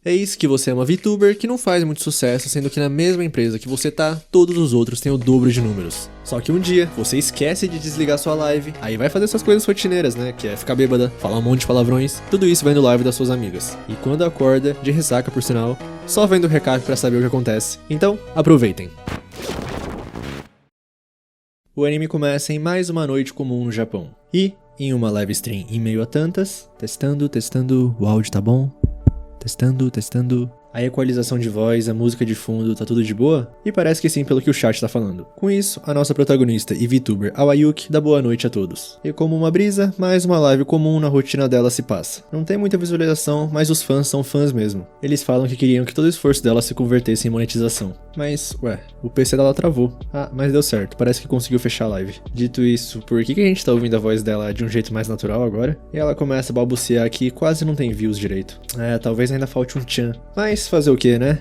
Eis que você é uma VTuber que não faz muito sucesso, sendo que na mesma empresa que você tá, todos os outros têm o dobro de números. Só que um dia, você esquece de desligar sua live, aí vai fazer suas coisas rotineiras, né? Que é ficar bêbada, falar um monte de palavrões, tudo isso vai no live das suas amigas. E quando acorda, de ressaca por sinal, só vendo o recado pra saber o que acontece. Então, aproveitem! O anime começa em mais uma noite comum no Japão. E, em uma live stream em meio a tantas, testando, o áudio tá bom? Testando. A equalização de voz, a música de fundo, tá tudo de boa? E parece que sim pelo que o chat tá falando. Com isso, a nossa protagonista e VTuber Awayuki dá boa noite a todos. E como uma brisa, mais uma live comum na rotina dela se passa. Não tem muita visualização, mas os fãs são fãs mesmo. Eles falam que queriam que todo o esforço dela se convertesse em monetização. Mas, o PC dela travou. Ah, mas deu certo, parece que conseguiu fechar a live. Dito isso, por que a gente tá ouvindo a voz dela de um jeito mais natural agora? E ela começa a balbuciar que quase não tem views direito. Talvez ainda falte um tchan. Mas fazer o que, né?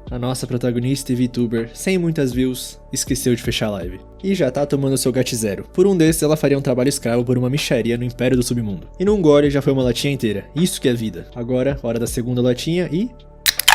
A nossa protagonista e VTuber, sem muitas views, esqueceu de fechar a live. E já tá tomando seu gato-zero. Por um desses, ela faria um trabalho escravo por uma mixaria no Império do Submundo. E num gole já foi uma latinha inteira. Isso que é vida. Agora, hora da segunda latinha e...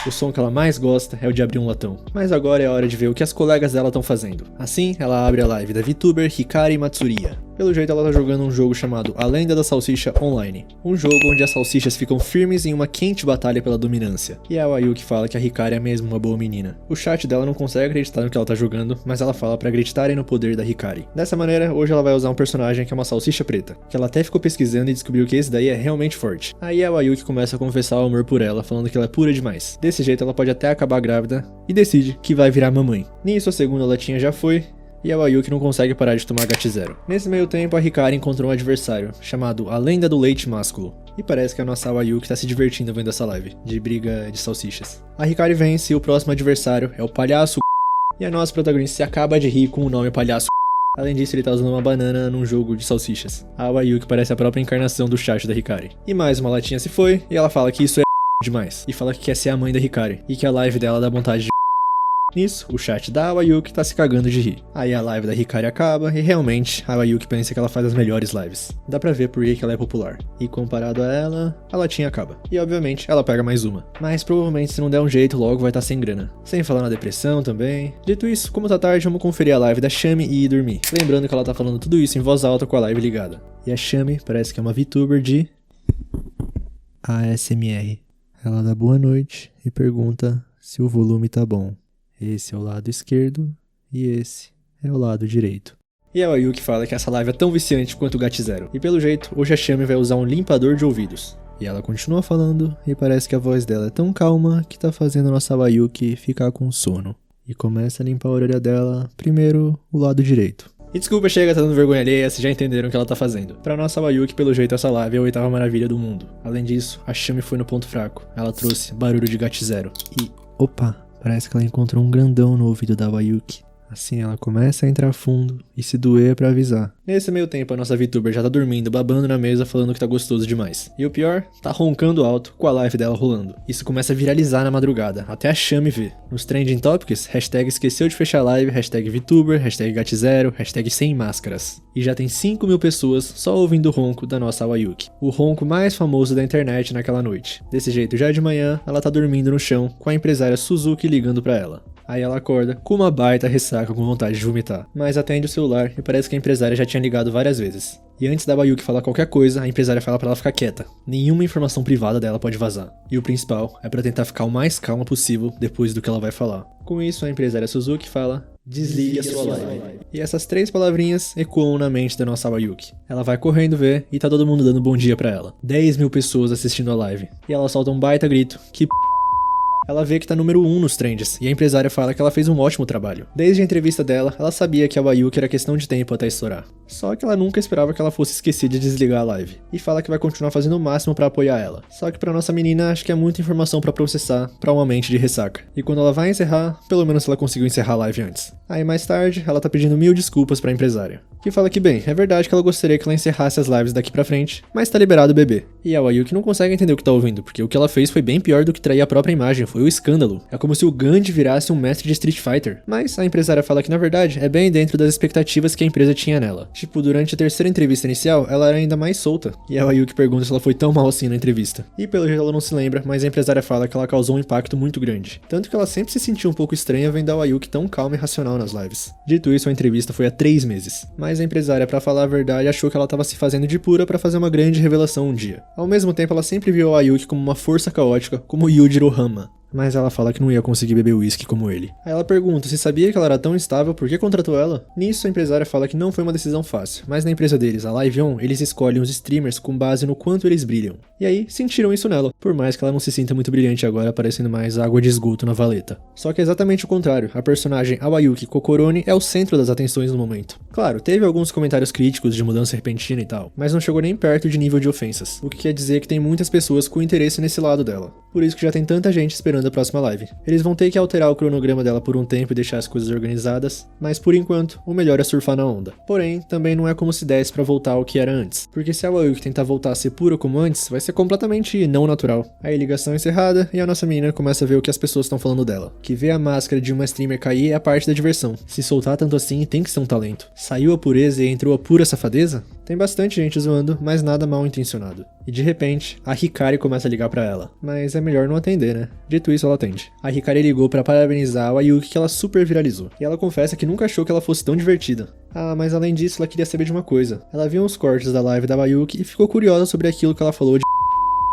o som que ela mais gosta é o de abrir um latão. Mas agora é a hora de ver o que as colegas dela estão fazendo. Assim, ela abre a live da VTuber Hikari Matsuria. Pelo jeito ela tá jogando um jogo chamado A Lenda da Salsicha Online. Um jogo onde as salsichas ficam firmes em uma quente batalha pela dominância. E a Awayuki fala que a Hikari é mesmo uma boa menina. O chat dela não consegue acreditar no que ela tá jogando, mas ela fala pra acreditarem no poder da Hikari. Dessa maneira, hoje ela vai usar um personagem que é uma salsicha preta, que ela até ficou pesquisando e descobriu que esse daí é realmente forte. Aí a Awayuki começa a confessar o amor por ela, falando que ela é pura demais. Desse jeito ela pode até acabar grávida e decide que vai virar mamãe. Nisso a segunda latinha já foi, e a Awayuki não consegue parar de tomar gato-zero. Nesse meio tempo, a Hikari encontrou um adversário, chamado A Lenda do Leite Másculo. E parece que a nossa Awayuki tá se divertindo vendo essa live, de briga de salsichas. A Hikari vence e o próximo adversário é o Palhaço e a nossa protagonista se acaba de rir com o nome Palhaço. Além disso, ele tá usando uma banana num jogo de salsichas. A Awayuki parece a própria encarnação do chat da Hikari. E mais uma latinha se foi, e ela fala que isso é demais. E fala que quer ser a mãe da Hikari, e que a live dela dá vontade de... Nisso, o chat da Awayuki tá se cagando de rir. Aí a live da Hikari acaba e realmente a Awayuki pensa que ela faz as melhores lives. Dá pra ver por que ela é popular. E comparado a ela, a latinha acaba. E obviamente ela pega mais uma. Mas provavelmente se não der um jeito logo vai estar sem grana. Sem falar na depressão também. Dito isso, como tá tarde, vamos conferir a live da Shami e ir dormir. Lembrando que ela tá falando tudo isso em voz alta com a live ligada. E a Shami parece que é uma VTuber de... ASMR. Ela dá boa noite e pergunta se o volume tá bom. Esse é o lado esquerdo e esse é o lado direito. E a Awayuki fala que essa live é tão viciante quanto o gato-zero. E pelo jeito, hoje a Shami vai usar um limpador de ouvidos. E ela continua falando e parece que a voz dela é tão calma que tá fazendo a nossa Awayuki ficar com sono. E começa a limpar a orelha dela, primeiro o lado direito. E desculpa, chega, tá dando vergonha alheia, vocês já entenderam o que ela tá fazendo. Pra nossa Awayuki, pelo jeito, essa live é a oitava maravilha do mundo. Além disso, a Shami foi no ponto fraco. Ela trouxe barulho de gato-zero. E, opa, parece que ela encontrou um grandão no ouvido da Awayuki. Assim ela começa a entrar fundo e se doer pra avisar. Nesse meio tempo a nossa VTuber já tá dormindo, babando na mesa, falando que tá gostoso demais. E o pior, tá roncando alto com a live dela rolando. Isso começa a viralizar na madrugada, até a Shami ver. Nos trending topics, hashtag esqueceu de fechar a live, hashtag VTuber, hashtag gato-zero, hashtag sem máscaras. E já tem 5.000 pessoas só ouvindo o ronco da nossa Awayuki. O ronco mais famoso da internet naquela noite. Desse jeito, já de manhã, ela tá dormindo no chão, com a empresária Suzuki ligando pra ela. Aí ela acorda com uma baita ressaca com vontade de vomitar. Mas atende o celular e parece que a empresária já tinha ligado várias vezes. E antes da Awayuki falar qualquer coisa, a empresária fala pra ela ficar quieta. Nenhuma informação privada dela pode vazar. E o principal é pra tentar ficar o mais calma possível depois do que ela vai falar. Com isso, a empresária Suzuki fala: desligue a sua live. E essas 3 palavrinhas ecoam na mente da nossa Awayuki. Ela vai correndo ver e tá todo mundo dando bom dia pra ela. 10.000 pessoas assistindo a live. E ela solta um baita grito que... Ela vê que tá número 1 nos trends, e a empresária fala que ela fez um ótimo trabalho. Desde a entrevista dela, ela sabia que a Awayuki era questão de tempo até estourar. Só que ela nunca esperava que ela fosse esquecer de desligar a live. E fala que vai continuar fazendo o máximo pra apoiar ela. Só que pra nossa menina, acho que é muita informação pra processar pra uma mente de ressaca. E quando ela vai encerrar, pelo menos ela conseguiu encerrar a live antes. Aí mais tarde, ela tá pedindo 1000 desculpas pra empresária. Que fala que bem, é verdade que ela gostaria que ela encerrasse as lives daqui pra frente, mas tá liberado o bebê. E a Awayuki não consegue entender o que tá ouvindo, porque o que ela fez foi bem pior do que trair a própria imagem, foi foi o escândalo. É como se o Gandhi virasse um mestre de Street Fighter. Mas a empresária fala que na verdade é bem dentro das expectativas que a empresa tinha nela. Tipo, durante a terceira entrevista inicial, ela era ainda mais solta. E a Ayuki pergunta se ela foi tão mal assim na entrevista. E pelo jeito ela não se lembra, mas a empresária fala que ela causou um impacto muito grande. Tanto que ela sempre se sentiu um pouco estranha vendo a Ayuki tão calma e racional nas lives. Dito isso, a entrevista foi há 3 meses. Mas a empresária, pra falar a verdade, achou que ela tava se fazendo de pura pra fazer uma grande revelação um dia. Ao mesmo tempo, ela sempre viu a Ayuki como uma força caótica, como Yujiro Hama. Mas ela fala que não ia conseguir beber uísque como ele. Aí ela pergunta se sabia que ela era tão instável, por que contratou ela? Nisso, a empresária fala que não foi uma decisão fácil, mas na empresa deles, a Live On, eles escolhem os streamers com base no quanto eles brilham. E aí, sentiram isso nela, por mais que ela não se sinta muito brilhante agora, parecendo mais água de esgoto na valeta. Só que é exatamente o contrário, a personagem Awayuki Kokoroni é o centro das atenções no momento. Claro, teve alguns comentários críticos de mudança repentina e tal, mas não chegou nem perto de nível de ofensas, o que quer dizer que tem muitas pessoas com interesse nesse lado dela. Por isso que já tem tanta gente esperando a próxima live. Eles vão ter que alterar o cronograma dela por um tempo e deixar as coisas organizadas, mas por enquanto, o melhor é surfar na onda. Porém, também não é como se desse pra voltar ao que era antes, porque se a Awayuki tentar voltar a ser pura como antes, vai ser completamente não natural. Aí ligação encerrada e a nossa menina começa a ver o que as pessoas estão falando dela. Que ver a máscara de uma streamer cair é a parte da diversão. Se soltar tanto assim, tem que ser um talento. Saiu a pureza e entrou a pura safadeza? Tem bastante gente zoando, mas nada mal intencionado. E de repente, a Hikari começa a ligar pra ela. Mas é melhor não atender, né? Dito isso, ela atende. A Hikari ligou pra parabenizar a Ayuki que ela super viralizou. E ela confessa que nunca achou que ela fosse tão divertida. Ah, mas além disso, ela queria saber de uma coisa. Ela viu uns cortes da live da Ayuki e ficou curiosa sobre aquilo que ela falou de...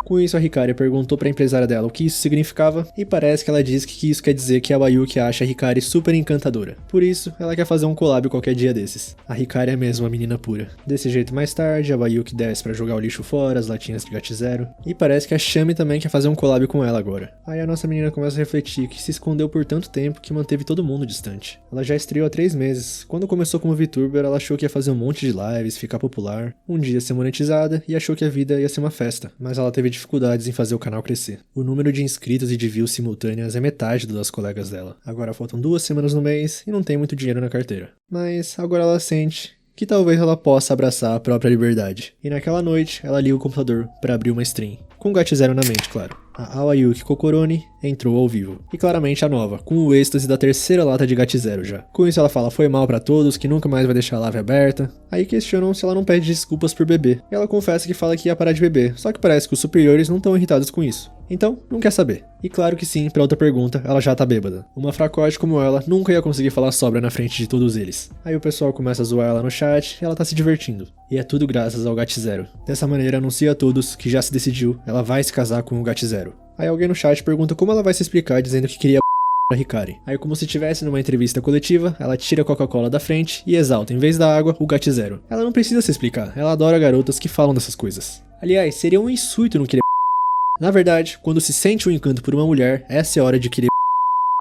Com isso, a Hikari perguntou pra empresária dela o que isso significava, e parece que ela disse que isso quer dizer que a Ayuki acha a Hikari super encantadora. Por isso, ela quer fazer um collab qualquer dia desses. A Hikari é mesmo uma menina pura. Desse jeito, mais tarde, a Ayuki desce pra jogar o lixo fora, as latinhas de GAT0, e parece que a Shami também quer fazer um collab com ela agora. Aí a nossa menina começa a refletir que se escondeu por tanto tempo que manteve todo mundo distante. Ela já estreou há 3 meses. Quando começou como VTuber, ela achou que ia fazer um monte de lives, ficar popular, um dia ser monetizada, e achou que a vida ia ser uma festa, mas ela teve dificuldades em fazer o canal crescer. O número de inscritos e de views simultâneas é metade do das colegas dela. Agora faltam 2 semanas no mês e não tem muito dinheiro na carteira. Mas agora ela sente que talvez ela possa abraçar a própria liberdade. E naquela noite, ela liga o computador para abrir uma stream. Com o GAT0 na mente, claro. A Awayuki Kokoroni entrou ao vivo. E claramente a nova, com o êxtase da terceira lata de GAT0 já. Com isso ela fala foi mal pra todos, que nunca mais vai deixar a live aberta. Aí questionam se ela não pede desculpas por beber. E ela confessa que fala que ia parar de beber, só que parece que os superiores não estão irritados com isso. Então, não quer saber. E claro que sim, pra outra pergunta, ela já tá bêbada. Uma fracote como ela nunca ia conseguir falar sobra na frente de todos eles. Aí o pessoal começa a zoar ela no chat e ela tá se divertindo. E é tudo graças ao GAT0. Dessa maneira, anuncia a todos que já se decidiu, ela vai se casar com o GAT0. Aí alguém no chat pergunta como ela vai se explicar dizendo que queria a Hikari. Aí como se estivesse numa entrevista coletiva, ela tira a Coca-Cola da frente e exalta, em vez da água, o GAT0. Ela não precisa se explicar, ela adora garotas que falam dessas coisas. Aliás, seria um insulto não querer. Na verdade, quando se sente um encanto por uma mulher, essa é a hora de querer.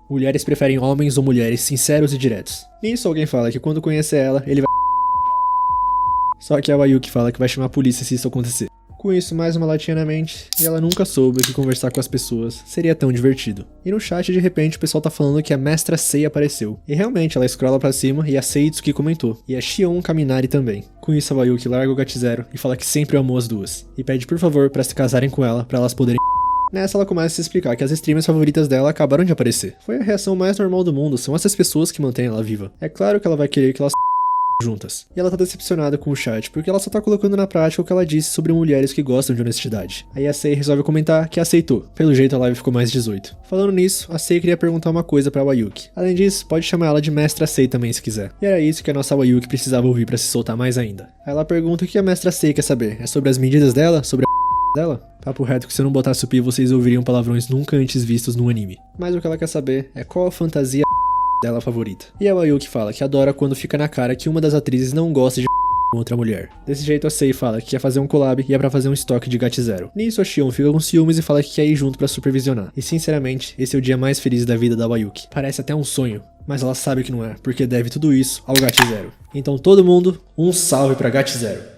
Mulheres preferem homens ou mulheres sinceros e diretos. Nisso alguém fala que quando conhecer ela, ele vai... Só que a Ayuki fala que vai chamar a polícia se isso acontecer. Com isso, mais uma latinha na mente, e ela nunca soube que conversar com as pessoas seria tão divertido. E no chat, de repente, o pessoal tá falando que a Mestra Sei apareceu. E realmente, ela scrolla pra cima e a Seitsuki comentou. E a Shion Kaminari também. Com isso, a Ayuki larga o GAT0 e fala que sempre amou as duas. E pede por favor pra se casarem com ela, pra elas poderem... Nessa ela começa a se explicar que as streamers favoritas dela acabaram de aparecer. Foi a reação mais normal do mundo, são essas pessoas que mantêm ela viva. É claro que ela vai querer que elas juntas. E ela tá decepcionada com o chat, porque ela só tá colocando na prática o que ela disse sobre mulheres que gostam de honestidade. Aí a Sei resolve comentar que aceitou. Pelo jeito a live ficou mais 18. Falando nisso, a Sei queria perguntar uma coisa pra Ayuki. Além disso, pode chamar ela de Mestra Sei também se quiser. E era isso que a nossa Ayuki precisava ouvir pra se soltar mais ainda. Aí ela pergunta o que a Mestra Sei quer saber. É sobre as medidas dela? Sobre a dela? Papo reto que se eu não botasse o pi, vocês ouviriam palavrões nunca antes vistos no anime. Mas o que ela quer saber é qual a fantasia dela favorita. E a Ayuki fala que adora quando fica na cara que uma das atrizes não gosta de com outra mulher. Desse jeito a Sei fala que quer fazer um collab e é pra fazer um estoque de GAT0. Nisso a Shion fica com ciúmes e fala que quer ir junto pra supervisionar. E sinceramente, esse é o dia mais feliz da vida da Ayuki. Parece até um sonho, mas ela sabe que não é, porque deve tudo isso ao GAT0. Então todo mundo, um salve pra GAT0.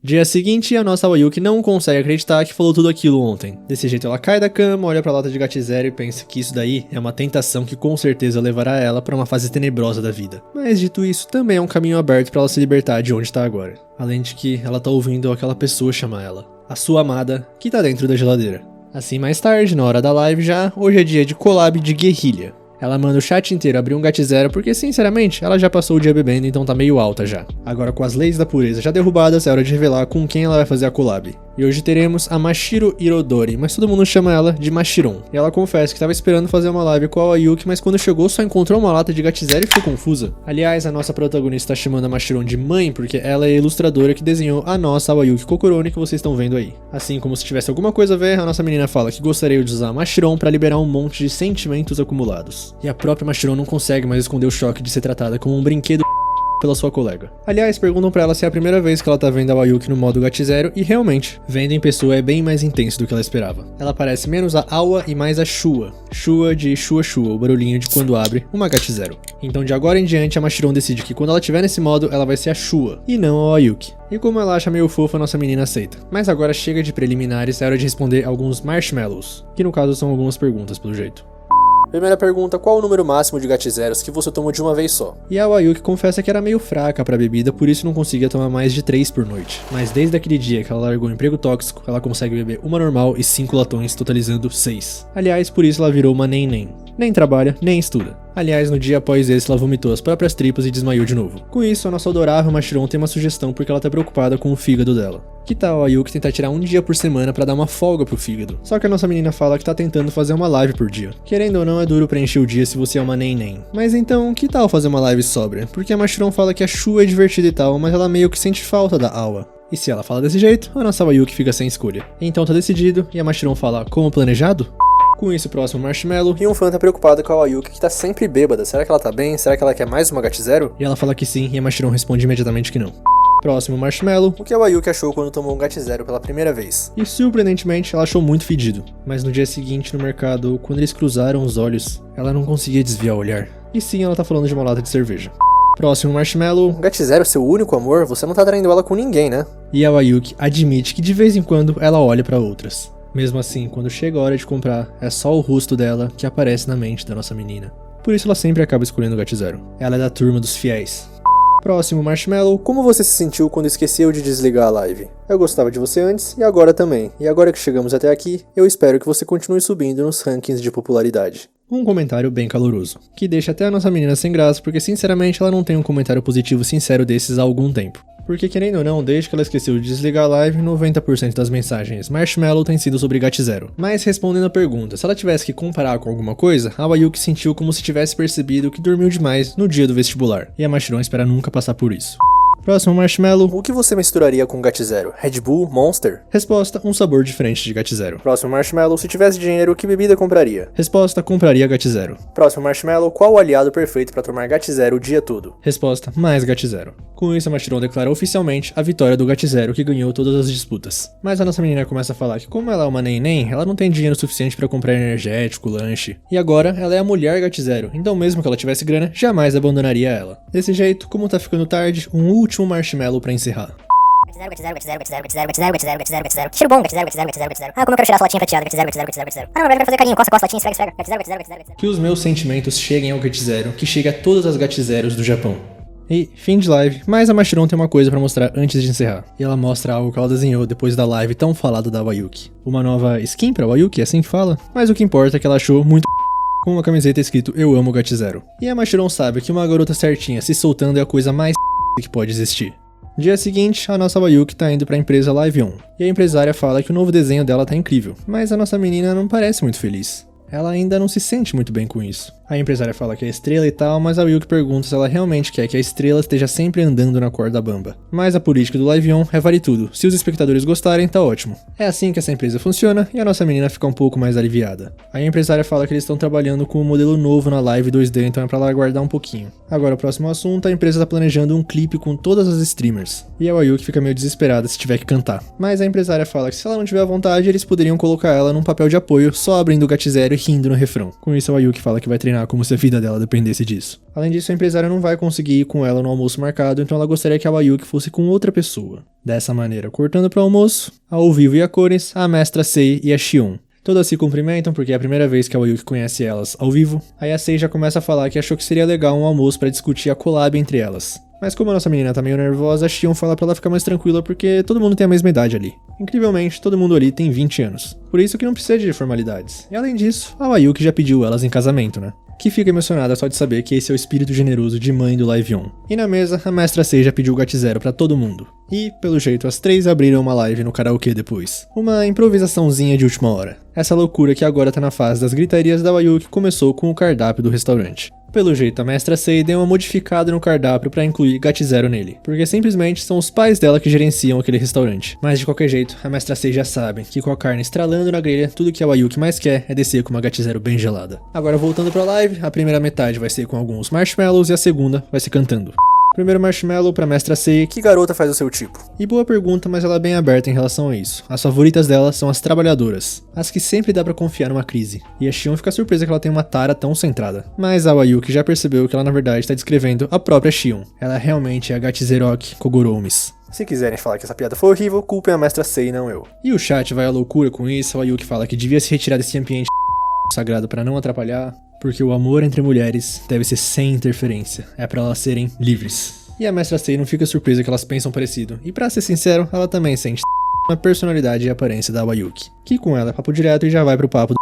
Dia seguinte, a nossa Ayuki não consegue acreditar que falou tudo aquilo ontem. Desse jeito ela cai da cama, olha pra lata de GAT0 e pensa que isso daí é uma tentação que com certeza levará ela pra uma fase tenebrosa da vida. Mas dito isso, também é um caminho aberto pra ela se libertar de onde tá agora. Além de que ela tá ouvindo aquela pessoa chamar ela. A sua amada, que tá dentro da geladeira. Assim, mais tarde, na hora da live já, hoje é dia de collab de guerrilha. Ela manda o chat inteiro abrir um GAT0 porque, sinceramente, ela já passou o dia bebendo, então tá meio alta já. Agora, com as leis da pureza já derrubadas, é hora de revelar com quem ela vai fazer a collab. E hoje teremos a Mashiro Irodori, mas todo mundo chama ela de Mashiron. E ela confessa que tava esperando fazer uma live com a Ayuki, mas quando chegou só encontrou uma lata de GAT0 e ficou confusa. Aliás, a nossa protagonista tá chamando a Mashiron de mãe porque ela é a ilustradora que desenhou a nossa Ayuki Kokoroni que vocês estão vendo aí. Assim como se tivesse alguma coisa a ver, a nossa menina fala que gostaria de usar a Mashiron pra liberar um monte de sentimentos acumulados. E a própria Mashiron não consegue mais esconder o choque de ser tratada como um brinquedo pela sua colega. Aliás, perguntam pra ela se é a primeira vez que ela tá vendo a Ayuki no modo GAT0 e realmente, vendo em pessoa é bem mais intenso do que ela esperava. Ela parece menos a Awa e mais a Shua. Shua de Shua Shua, o barulhinho de quando abre uma GAT0. Então de agora em diante a Mashiron decide que quando ela estiver nesse modo ela vai ser a Shua e não a Ayuki. E como ela acha meio fofa, a nossa menina aceita. Mas agora chega de preliminares, é hora de responder alguns marshmallows, que no caso são algumas perguntas pelo jeito. Primeira pergunta, qual o número máximo de GAT0s que você tomou de uma vez só? E a Ayuki confessa que era meio fraca pra bebida, por isso não conseguia tomar mais de 3 por noite. Mas desde aquele dia que ela largou o emprego tóxico, ela consegue beber uma normal e 5 latões, totalizando 6. Aliás, por isso ela virou uma nem. Nem trabalha, nem estuda. Aliás, no dia após esse, ela vomitou as próprias tripas e desmaiou de novo. Com isso, a nossa adorável Mashiron tem uma sugestão porque ela tá preocupada com o fígado dela. Que tal a Ayuki tentar tirar um dia por semana pra dar uma folga pro fígado? Só que a nossa menina fala que tá tentando fazer uma live por dia. Querendo ou não, é duro preencher o dia se você é uma nem. Mas então, que tal fazer uma live sóbria? Porque a Mashiron fala que a Shua é divertida e tal, mas ela meio que sente falta da Awa. E se ela fala desse jeito, a nossa Ayuki fica sem escolha. Então tá decidido, e a Mashiron fala, como planejado? Com isso, o próximo marshmallow, e um fã tá preocupado com a Ayuki que tá sempre bêbada. Será que ela tá bem? Será que ela quer mais uma GAT0? E ela fala que sim, e a Mashiron responde imediatamente que não. Próximo marshmallow, o que a Ayuki achou quando tomou um GAT0 pela primeira vez. E surpreendentemente, ela achou muito fedido. Mas no dia seguinte, no mercado, quando eles cruzaram os olhos, ela não conseguia desviar o olhar. E sim, ela tá falando de uma lata de cerveja. Próximo marshmallow, GAT0 seu único amor? Você não tá traindo ela com ninguém, né? E a Ayuki admite que de vez em quando ela olha pra outras. Mesmo assim, quando chega a hora de comprar, é só o rosto dela que aparece na mente da nossa menina. Por isso ela sempre acaba escolhendo o GAT0. Ela é da turma dos fiéis. Próximo marshmallow, como você se sentiu quando esqueceu de desligar a live? Eu gostava de você antes e agora também. E agora que chegamos até aqui, eu espero que você continue subindo nos rankings de popularidade. Um comentário bem caloroso, que deixa até a nossa menina sem graça porque sinceramente ela não tem um comentário positivo sincero desses há algum tempo. Porque querendo ou não, desde que ela esqueceu de desligar a live, 90% das mensagens Marshmallow tem sido sobre GAT0. Mas respondendo a pergunta, se ela tivesse que comparar com alguma coisa, a Ayuki sentiu como se tivesse percebido que dormiu demais no dia do vestibular. E a Mashiron espera nunca passar por isso. Próximo marshmallow, o que você misturaria com GAT0? Red Bull? Monster? Resposta, um sabor diferente de GAT0. Próximo marshmallow, se tivesse dinheiro, que bebida compraria? Resposta, compraria GAT0. Próximo marshmallow, qual o aliado perfeito para tomar GAT0 o dia todo? Resposta, mais GAT0. Com isso, a Mashiron declara oficialmente a vitória do GAT0 que ganhou todas as disputas. Mas a nossa menina começa a falar que como ela é uma nem, ela não tem dinheiro suficiente para comprar energético, lanche. E agora, ela é a mulher GAT0, então mesmo que ela tivesse grana, jamais abandonaria ela. Desse jeito, como tá ficando tarde, um último marshmallow pra encerrar. GAT0. Cheiro bom, GAT0. Ah, como eu quero tirar essa latinha fatiada, GAT0. Ah, não, vai fazer carinho, costa latinha, esfrega. GAT0. Que os meus sentimentos cheguem ao GAT0, que chegue a todas as GAT0s do Japão. E, fim de live, mas a Mashiron tem uma coisa pra mostrar antes de encerrar. E ela mostra algo que ela desenhou depois da live tão falada da Ayuki. Uma nova skin pra Ayuki, é assim que fala? Mas o que importa é que ela achou muito com uma camiseta escrito Eu Amo GAT0. E a Mashiron sabe que uma garota certinha se soltando é a coisa mais que pode existir. Dia seguinte, a nossa Ayuki tá indo pra empresa Live On. E a empresária fala que o novo desenho dela tá incrível. Mas a nossa menina não parece muito feliz. Ela ainda não se sente muito bem com isso. A empresária fala que é estrela e tal, mas a Ayuki pergunta se ela realmente quer que a estrela esteja sempre andando na corda bamba. Mas a política do Live On é vale tudo. Se os espectadores gostarem, tá ótimo. É assim que essa empresa funciona e a nossa menina fica um pouco mais aliviada. A empresária fala que eles estão trabalhando com um modelo novo na live 2D, então é pra ela aguardar um pouquinho. Agora o próximo assunto, a empresa tá planejando um clipe com todas as streamers. E a Ayuki fica meio desesperada se tiver que cantar. Mas a empresária fala que se ela não tiver vontade, eles poderiam colocar ela num papel de apoio, só abrindo o GAT0 e rindo no refrão. Com isso a Ayuki fala que vai treinar como se a vida dela dependesse disso. Além disso, a empresária não vai conseguir ir com ela no almoço marcado, então ela gostaria que a Ayuki fosse com outra pessoa. Dessa maneira, cortando para o almoço, ao vivo e a cores, a mestra Sei e a Shion. Todas se cumprimentam porque é a primeira vez que a Ayuki conhece elas ao vivo. Aí a Sei já começa a falar que achou que seria legal um almoço para discutir a collab entre elas. Mas como a nossa menina tá meio nervosa, a Shion fala pra ela ficar mais tranquila porque todo mundo tem a mesma idade ali. Incrivelmente, todo mundo ali tem 20 anos. Por isso que não precisa de formalidades. E além disso, a Ayuki já pediu elas em casamento, né? Que fica emocionada só de saber que esse é o espírito generoso de mãe do Live On. E na mesa, a Mestra Sei já pediu o Gat0 pra todo mundo. E, pelo jeito, as três abriram uma live no karaokê depois. Uma improvisaçãozinha de última hora. Essa loucura que agora tá na fase das gritarias da Ayuki começou com o cardápio do restaurante. Pelo jeito, a Mestra Sei deu uma modificada no cardápio pra incluir Gat0 nele, porque simplesmente são os pais dela que gerenciam aquele restaurante. Mas de qualquer jeito, a Mestra Sei já sabe que com a carne estralando na grelha, tudo que a Ayuki mais quer é descer com uma Gat0 bem gelada. Agora voltando pra live, a primeira metade vai ser com alguns marshmallows e a segunda vai ser cantando. Primeiro marshmallow pra Mestra Sei, que garota faz o seu tipo? E boa pergunta, mas ela é bem aberta em relação a isso. As favoritas dela são as trabalhadoras, as que sempre dá pra confiar numa crise. E a Shion fica surpresa que ela tem uma tara tão centrada. Mas a Ayuki já percebeu que ela na verdade está descrevendo a própria Shion. Ela realmente é a Gat0rock Kogoromis. Se quiserem falar que essa piada foi horrível, culpem a Mestra Sei, não eu. E o chat vai à loucura com isso, a Ayuki fala que devia se retirar desse ambiente sagrado pra não atrapalhar. Porque o amor entre mulheres deve ser sem interferência, é pra elas serem livres. E a Mestra Sei não fica surpresa que elas pensam parecido, e pra ser sincero, ela também sente a personalidade e a aparência da Ayuki, que com ela é papo direto e já vai pro papo do.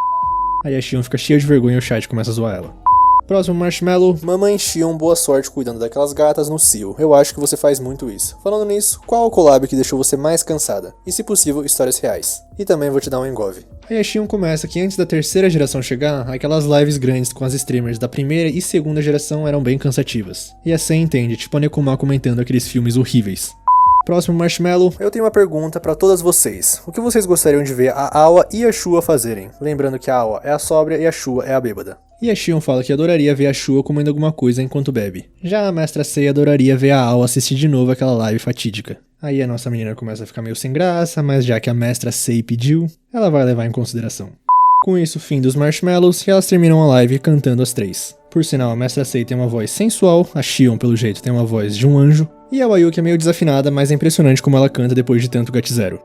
Aí a Shion fica cheia de vergonha e o chat começa a zoar ela. Próximo marshmallow, mamãe Shion, boa sorte cuidando daquelas gatas no cio. Eu acho que você faz muito isso. Falando nisso, qual o collab que deixou você mais cansada? E se possível, histórias reais. E também vou te dar um engove. Aí a Shion começa que antes da terceira geração chegar, aquelas lives grandes com as streamers da primeira e segunda geração eram bem cansativas. E assim entende, tipo a Nekoma comentando aqueles filmes horríveis. Próximo marshmallow, eu tenho uma pergunta pra todas vocês. O que vocês gostariam de ver a Awa e a Shua fazerem? Lembrando que a Awa é a sóbria e a Shua é a bêbada. E a Shion fala que adoraria ver a Shua comendo alguma coisa enquanto bebe. Já a Mestra Sei adoraria ver a Awa assistir de novo aquela live fatídica. Aí a nossa menina começa a ficar meio sem graça, mas já que a Mestra Sei pediu, ela vai levar em consideração. Com isso, fim dos marshmallows, e elas terminam a live cantando as três. Por sinal, a Mestra Sei tem uma voz sensual, a Shion, pelo jeito, tem uma voz de um anjo, e a Ayuki é meio desafinada, mas é impressionante como ela canta depois de tanto Gat0.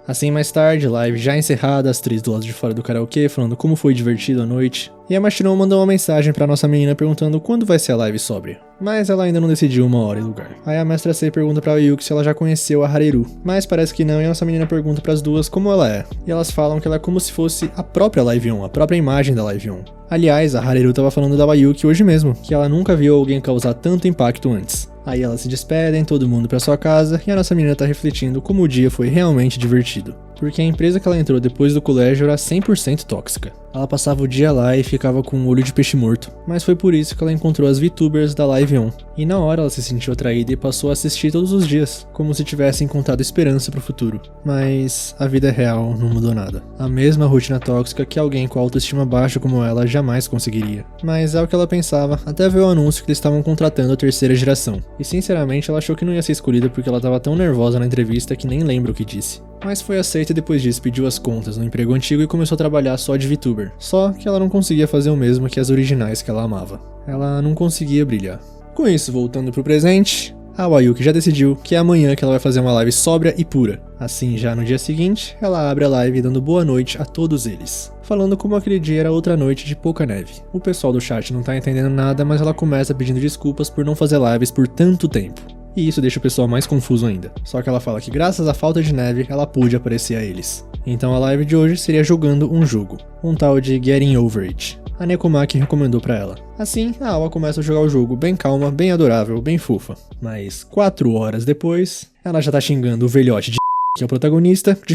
Assim, mais tarde, live já encerrada, as três do lado de fora do karaokê, falando como foi divertido a noite. E a Machiron mandou uma mensagem pra nossa menina perguntando quando vai ser a live sóbria. Mas ela ainda não decidiu uma hora e lugar. Aí a Mestra Sei pergunta pra Ayuki se ela já conheceu a Hareru. Mas parece que não, e a nossa menina pergunta pras duas como ela é. E elas falam que ela é como se fosse a própria Live On, a própria imagem da Live On. Aliás, a Hareru tava falando da Ayuki hoje mesmo, que ela nunca viu alguém causar tanto impacto antes. Aí elas se despedem, todo mundo pra sua casa, e a nossa menina tá refletindo como o dia foi realmente divertido. Porque a empresa que ela entrou depois do colégio era 100% tóxica. Ela passava o dia lá e ficava com um olho de peixe morto. Mas foi por isso que ela encontrou as VTubers da Live On. E na hora ela se sentiu atraída e passou a assistir todos os dias, como se tivesse encontrado esperança pro futuro. Mas a vida real não mudou nada. A mesma rotina tóxica que alguém com autoestima baixa como ela jamais conseguiria. Mas é o que ela pensava, até ver o anúncio que eles estavam contratando a terceira geração. E sinceramente ela achou que não ia ser escolhida porque ela tava tão nervosa na entrevista que nem lembra o que disse. Mas foi aceita e depois disso pediu as contas no emprego antigo e começou a trabalhar só de VTuber. Só que ela não conseguia fazer o mesmo que as originais que ela amava. Ela não conseguia brilhar. Com isso, voltando pro presente, a Ayuki já decidiu que é amanhã que ela vai fazer uma live sóbria e pura. Assim, já no dia seguinte, ela abre a live dando boa noite a todos eles, falando como aquele dia era outra noite de pouca neve. O pessoal do chat não tá entendendo nada, mas ela começa pedindo desculpas por não fazer lives por tanto tempo. E isso deixa o pessoal mais confuso ainda. Só que ela fala que graças à falta de neve, ela pôde aparecer a eles. Então a live de hoje seria jogando um jogo, um tal de Getting Over It. A Nekoma que recomendou pra ela. Assim, a Awa começa a jogar o jogo bem calma, bem adorável, bem fofa. Mas 4 horas depois, ela já tá xingando o velhote de que é o protagonista de.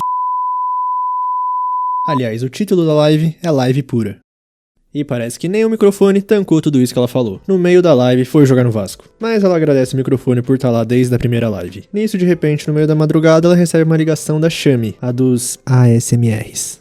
Aliás, o título da live é Live Pura. E parece que nem o microfone tancou tudo isso que ela falou. No meio da live foi jogar no Vasco. Mas ela agradece o microfone por estar lá desde a primeira live. Nisso, de repente, no meio da madrugada, ela recebe uma ligação da Shami, a dos ASMRs.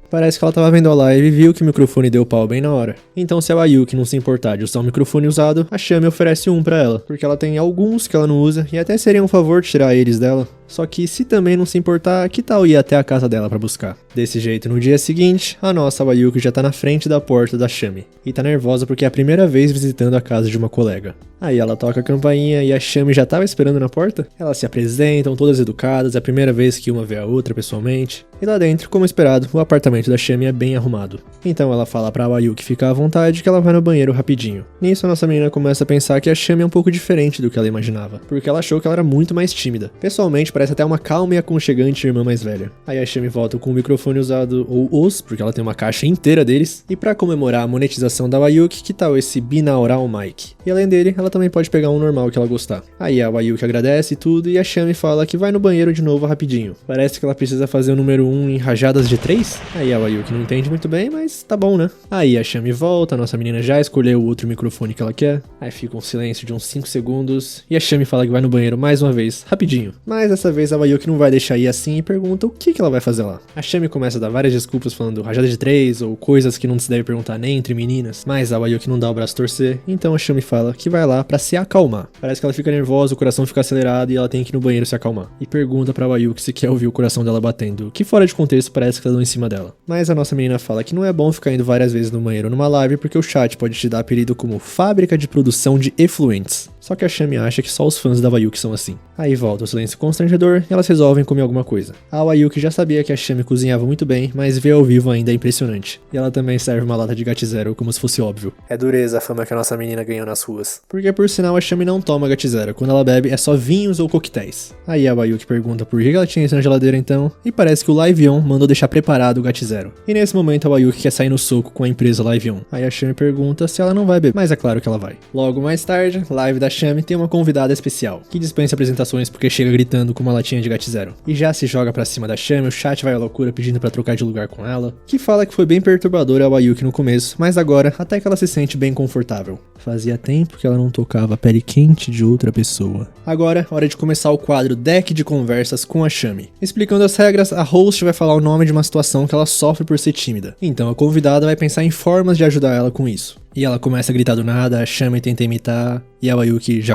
Parece que ela tava vendo a live e viu que o microfone deu pau bem na hora. Então, se a Ayuki não se importar de usar o microfone usado, a Shami oferece um pra ela, porque ela tem alguns que ela não usa e até seria um favor tirar eles dela. Só que se também não se importar, que tal ir até a casa dela pra buscar? Desse jeito, no dia seguinte, a nossa Wayuki já tá na frente da porta da Shami. E tá nervosa porque é a primeira vez visitando a casa de uma colega. Aí ela toca a campainha e a Shami já tava esperando na porta. Elas se apresentam, todas educadas, é a primeira vez que uma vê a outra pessoalmente. E lá dentro, como esperado, o apartamento da Shami é bem arrumado. Então ela fala pra Wayuki ficar à vontade que ela vai no banheiro rapidinho. Nisso a nossa menina começa a pensar que a Shami é um pouco diferente do que ela imaginava, porque ela achou que ela era muito mais tímida. Pessoalmente, parece até uma calma e aconchegante irmã mais velha. Aí a Shami volta com o microfone usado, ou os, porque ela tem uma caixa inteira deles. E pra comemorar a monetização da Wayuki, que tal esse binaural mic? E além dele, ela também pode pegar um normal que ela gostar. Aí a Wayuki agradece e tudo, e a Shami fala que vai no banheiro de novo rapidinho. Parece que ela precisa fazer o número 1 em rajadas de 3? Aí a Wayuki não entende muito bem, mas tá bom, né? Aí a Shami volta, a nossa menina já escolheu o outro microfone que ela quer. Aí fica um silêncio de uns 5 segundos, e a Shami fala que vai no banheiro mais uma vez, rapidinho. Mas dessa vez a Wayuki não vai deixar ir assim e pergunta o que ela vai fazer lá. A Shami começa a dar várias desculpas falando rajada de 3 ou coisas que não se deve perguntar nem entre meninas, mas a Wayuki não dá o braço a torcer, então a Shami fala que vai lá pra se acalmar. Parece que ela fica nervosa, o coração fica acelerado e ela tem que ir no banheiro se acalmar. E pergunta pra Wayuki se quer ouvir o coração dela batendo, que fora de contexto parece que tá dando em cima dela. Mas a nossa menina fala que não é bom ficar indo várias vezes no banheiro numa live porque o chat pode te dar apelido como fábrica de produção de efluentes. Só que a Shami acha que só os fãs da Wayuki são assim. Aí volta o silêncio constrangedor e elas resolvem comer alguma coisa. A Wayuki já sabia que a Shami cozinhava muito bem, mas ver ao vivo ainda é impressionante. E ela também serve uma lata de Gat Zero como se fosse óbvio. É dureza a fama que a nossa menina ganhou nas ruas. Porque por sinal a Shami não toma Gat Zero, quando ela bebe é só vinhos ou coquetéis. Aí a Wayuki pergunta por que ela tinha isso na geladeira então, e parece que o Live-On mandou deixar preparado o Gat Zero. E nesse momento a Wayuki quer sair no soco com a empresa Live-On. Aí a Shami pergunta se ela não vai beber, mas é claro que ela vai. Logo mais tarde, live da Shami tem uma convidada especial, que dispensa apresentações porque chega gritando com uma latinha de Gat Zero. E já se joga pra cima da Shami, o chat vai à loucura pedindo pra trocar de lugar com ela, que fala que foi bem perturbadora a Wayuki no começo, mas agora até que ela se sente bem confortável. Fazia tempo que ela não tocava a pele quente de outra pessoa. Agora, hora de começar o quadro Deck de Conversas com a Shami. Explicando as regras, a host vai falar o nome de uma situação que ela sofre por ser tímida. Então a convidada vai pensar em formas de ajudar ela com isso. E ela começa a gritar do nada, a Shami tenta imitar, e a Wayuki já...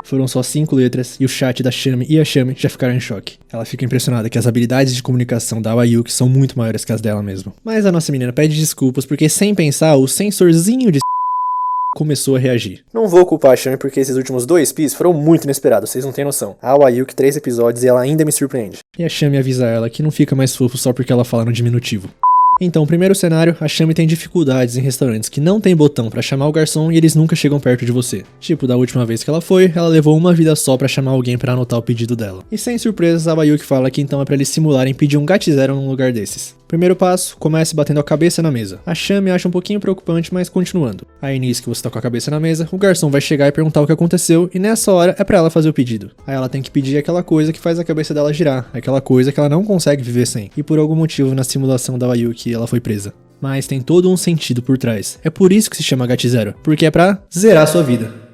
Foram só 5 letras e o chat da Shami e a Shami já ficaram em choque. Ela fica impressionada que as habilidades de comunicação da Wayuki são muito maiores que as dela mesmo. Mas a nossa menina pede desculpas porque sem pensar o sensorzinho de começou a reagir. Não vou culpar a Shami porque esses últimos 2 pis foram muito inesperados, vocês não têm noção. A Wayuki 3 episódios e ela ainda me surpreende. E a Shami avisa ela que não fica mais fofo só porque ela fala no diminutivo. Então, primeiro cenário, a Shami tem dificuldades em restaurantes que não tem botão pra chamar o garçom e eles nunca chegam perto de você. Tipo, da última vez que ela foi, ela levou uma vida só pra chamar alguém pra anotar o pedido dela. E sem surpresas, a Wayuki fala que então é pra eles simularem pedir um Gat Zero num lugar desses. Primeiro passo, comece batendo a cabeça na mesa. A Shami acha um pouquinho preocupante, mas continuando. Aí nisso que você tá com a cabeça na mesa, o garçom vai chegar e perguntar o que aconteceu, e nessa hora é pra ela fazer o pedido. Aí ela tem que pedir aquela coisa que faz a cabeça dela girar, aquela coisa que ela não consegue viver sem. E por algum motivo na simulação da Wayuki ela foi presa. Mas tem todo um sentido por trás. É por isso que se chama Gat Zero, porque é pra zerar a sua vida.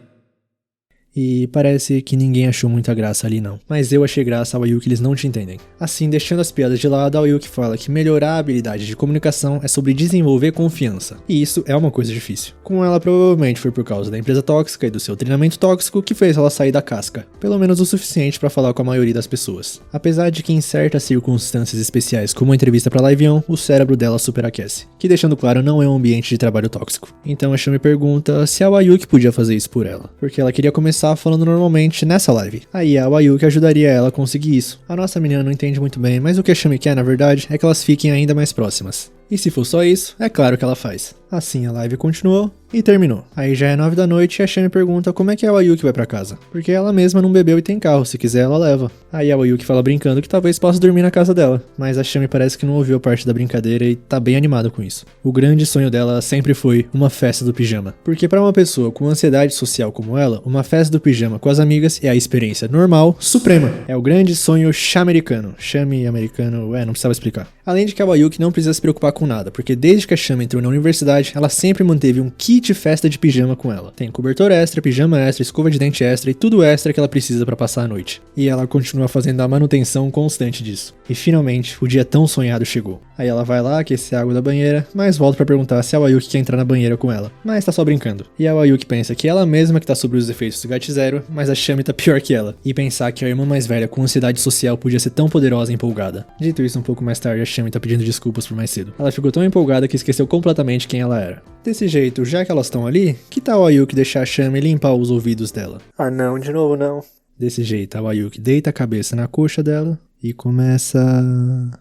E parece que ninguém achou muita graça ali não. Mas eu achei graça ao Wayuki, eles não te entendem. Assim, deixando as piadas de lado, a Wayuki fala que melhorar a habilidade de comunicação é sobre desenvolver confiança. E isso é uma coisa difícil. Com ela, provavelmente foi por causa da empresa tóxica e do seu treinamento tóxico que fez ela sair da casca. Pelo menos o suficiente pra falar com a maioria das pessoas. Apesar de que em certas circunstâncias especiais, como a entrevista pra Live-On, o cérebro dela superaquece. Que deixando claro, não é um ambiente de trabalho tóxico. Então a Shami pergunta se a Wayuki podia fazer isso por ela. Porque ela queria começar falando normalmente nessa live. Aí a Wayuki ajudaria ela a conseguir isso. A nossa menina não entende muito bem, mas o que a Shami quer, na verdade, é que elas fiquem ainda mais próximas. E se for só isso, é claro que ela faz. Assim a live continuou e terminou. Aí já é 9 da noite e a Shami pergunta como é que a Wayuki vai pra casa. Porque ela mesma não bebeu e tem carro, se quiser ela leva. Aí a Wayuki fala brincando que talvez possa dormir na casa dela. Mas a Shami parece que não ouviu a parte da brincadeira e tá bem animada com isso. O grande sonho dela sempre foi uma festa do pijama. Porque pra uma pessoa com ansiedade social como ela, uma festa do pijama com as amigas é a experiência normal, suprema. É o grande sonho Shamericano. Shami americano, não precisava explicar. Além de que a Wayuki não precisa se preocupar com nada, porque desde que a Shami entrou na universidade, ela sempre manteve um kit kit festa de pijama com ela. Tem cobertor extra, pijama extra, escova de dente extra e tudo extra que ela precisa pra passar a noite. E ela continua fazendo a manutenção constante disso. E finalmente, o dia tão sonhado chegou. Aí ela vai lá aquecer a água da banheira, mas volta pra perguntar se a Wayuki quer entrar na banheira com ela. Mas tá só brincando. E a Wayuki pensa que ela mesma que tá sobre os efeitos do GAT0, mas a Shami tá pior que ela. E pensar que a irmã mais velha com ansiedade social podia ser tão poderosa e empolgada. Dito isso, um pouco mais tarde, a Shami tá pedindo desculpas por mais cedo. Ela ficou tão empolgada que esqueceu completamente quem ela era. Desse jeito, já que elas estão ali, que tal a Wayuki deixar a Shami limpar os ouvidos dela? Ah não, de novo não. Desse jeito, a Wayuki deita a cabeça na coxa dela e começa...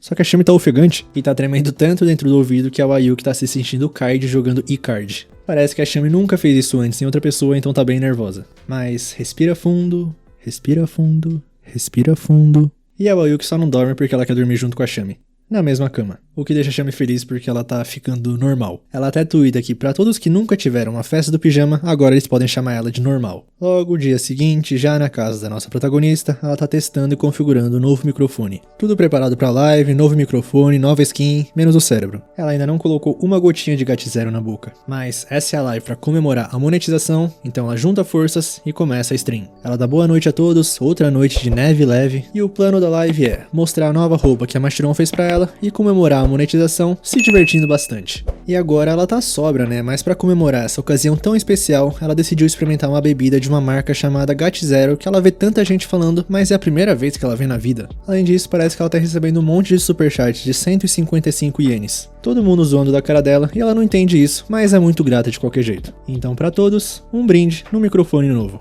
Só que a Shami tá ofegante e tá tremendo tanto dentro do ouvido que a Wayuki tá se sentindo Kaid jogando E-Card. Parece que a Shami nunca fez isso antes em outra pessoa, então tá bem nervosa. Mas respira fundo, respira fundo, respira fundo. E a Wayuki só não dorme porque ela quer dormir junto com a Shami. Na mesma cama. O que deixa a Shami feliz porque ela tá ficando normal. Ela até tuita que pra todos que nunca tiveram uma festa do pijama, agora eles podem chamar ela de normal. Logo, o dia seguinte, já na casa da nossa protagonista, ela tá testando e configurando o novo microfone. Tudo preparado pra live, novo microfone, nova skin, menos o cérebro. Ela ainda não colocou uma gotinha de GAT0 na boca. Mas essa é a live pra comemorar a monetização, então ela junta forças e começa a stream. Ela dá boa noite a todos, outra noite de neve leve, e o plano da live é mostrar a nova roupa que a Mashiron fez pra ela e comemorar a monetização, se divertindo bastante. E agora ela tá sóbria, né? Mas pra comemorar essa ocasião tão especial, ela decidiu experimentar uma bebida de uma marca chamada GAT0, que ela vê tanta gente falando, mas é a primeira vez que ela vê na vida. Além disso, parece que ela tá recebendo um monte de superchat de 155 ienes. Todo mundo zoando da cara dela, e ela não entende isso, mas é muito grata de qualquer jeito. Então pra todos, um brinde no microfone novo.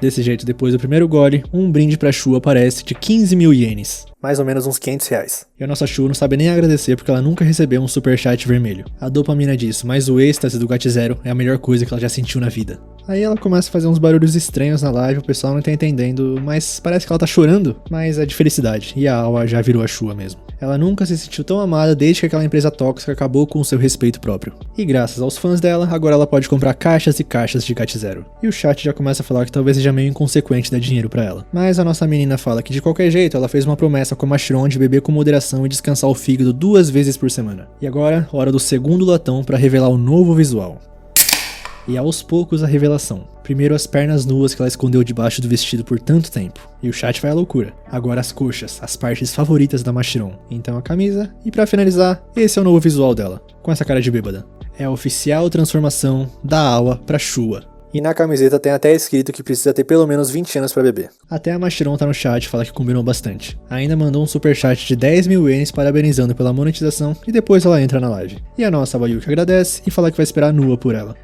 Desse jeito, depois do primeiro gole, um brinde pra Shu aparece de 15 mil ienes. Mais ou menos uns 500 reais. E a nossa Shu não sabe nem agradecer porque ela nunca recebeu um superchat vermelho. A dopamina disso, mas o êxtase do GAT0 é a melhor coisa que ela já sentiu na vida. Aí ela começa a fazer uns barulhos estranhos na live, o pessoal não tá entendendo, mas parece que ela tá chorando, mas é de felicidade, e a Awa já virou a Shua mesmo. Ela nunca se sentiu tão amada desde que aquela empresa tóxica acabou com o seu respeito próprio. E graças aos fãs dela, agora ela pode comprar caixas e caixas de GAT0. E o chat já começa a falar que talvez seja meio inconsequente dar dinheiro pra ela. Mas a nossa menina fala que de qualquer jeito ela fez uma promessa com a Mashiron de beber com moderação e descansar o fígado 2 vezes por semana. E agora, hora do segundo latão pra revelar o novo visual. E aos poucos a revelação. Primeiro as pernas nuas que ela escondeu debaixo do vestido por tanto tempo. E o chat vai à loucura. Agora as coxas, as partes favoritas da Mashiron. Então a camisa. E pra finalizar, esse é o novo visual dela. Com essa cara de bêbada. É a oficial transformação da Awa pra Shua. E na camiseta tem até escrito que precisa ter pelo menos 20 anos pra beber. Até a Mashiron tá no chat e fala que combinou bastante. Ainda mandou um superchat de 10 mil ienes parabenizando pela monetização e depois ela entra na live. E a nossa Wayuki agradece e fala que vai esperar nua por ela.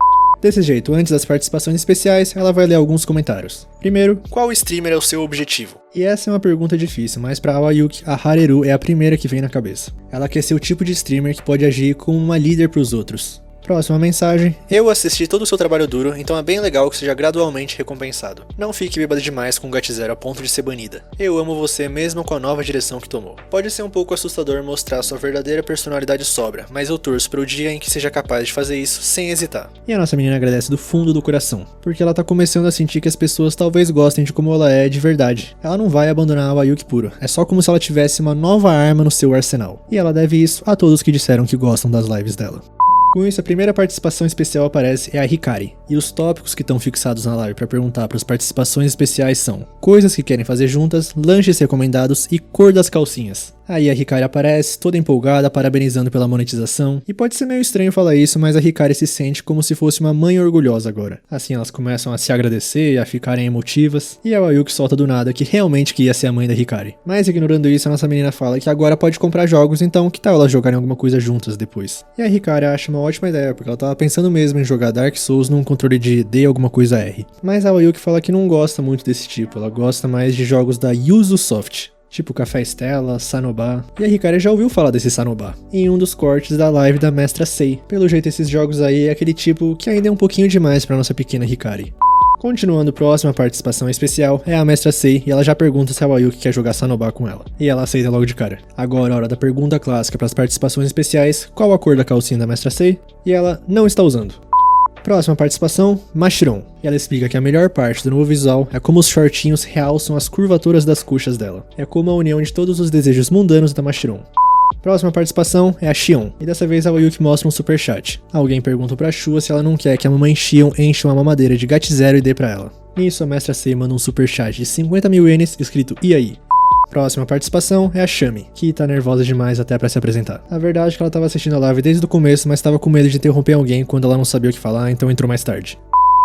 Desse jeito, antes das participações especiais, ela vai ler alguns comentários. Primeiro, qual streamer é o seu objetivo? E essa é uma pergunta difícil, mas pra Wayuki, a Hareru é a primeira que vem na cabeça. Ela quer ser o tipo de streamer que pode agir como uma líder pros outros. Próxima mensagem. Eu assisti todo o seu trabalho duro, então é bem legal que seja gradualmente recompensado. Não fique bêbada demais com o GAT0 a ponto de ser banida. Eu amo você mesmo com a nova direção que tomou. Pode ser um pouco assustador mostrar sua verdadeira personalidade sóbria, mas eu torço para o dia em que seja capaz de fazer isso sem hesitar. E a nossa menina agradece do fundo do coração, porque ela tá começando a sentir que as pessoas talvez gostem de como ela é de verdade. Ela não vai abandonar a Wayuki puro, é só como se ela tivesse uma nova arma no seu arsenal. E ela deve isso a todos que disseram que gostam das lives dela. Com isso, a primeira participação especial aparece é a Hikari, e os tópicos que estão fixados na live para perguntar para as participações especiais são coisas que querem fazer juntas, lanches recomendados e cor das calcinhas. Aí a Hikari aparece, toda empolgada, parabenizando pela monetização, e pode ser meio estranho falar isso, mas a Hikari se sente como se fosse uma mãe orgulhosa agora. Assim elas começam a se agradecer e a ficarem emotivas, e a Wayuki solta do nada que realmente queria ser a mãe da Hikari. Mas ignorando isso, a nossa menina fala que agora pode comprar jogos, então que tal elas jogarem alguma coisa juntas depois? E a Hikari acha uma ótima ideia, porque ela tava pensando mesmo em jogar Dark Souls num controle de D alguma coisa R. Mas a Wayuki fala que não gosta muito desse tipo, ela gosta mais de jogos da Yuzu Soft. Tipo Café Stella, Sanoba. E a Hikari já ouviu falar desse Sanoba em um dos cortes da live da Mestra Sei. Pelo jeito esses jogos aí é aquele tipo que ainda é um pouquinho demais pra nossa pequena Hikari. Continuando, próxima participação especial é a Mestra Sei e ela já pergunta se a Wayuki quer jogar Sanoba com ela. E ela aceita logo de cara. Agora, hora da pergunta clássica para as participações especiais: qual a cor da calcinha da Mestra Sei? E ela não está usando. Próxima participação, Mashiron. E ela explica que a melhor parte do novo visual é como os shortinhos realçam as curvaturas das coxas dela. É como a união de todos os desejos mundanos da Mashiron. Próxima participação é a Xion, e dessa vez a Wayuki mostra um superchat. Alguém pergunta pra Shua se ela não quer que a mamãe Xion encha uma mamadeira de GAT0 e dê pra ela. Nisso a mestra Sei manda um superchat de 50.000 ienes escrito "e aí?". Próxima participação é a Shami, que tá nervosa demais até pra se apresentar. A verdade é que ela tava assistindo a live desde o começo, mas tava com medo de interromper alguém quando ela não sabia o que falar, então entrou mais tarde.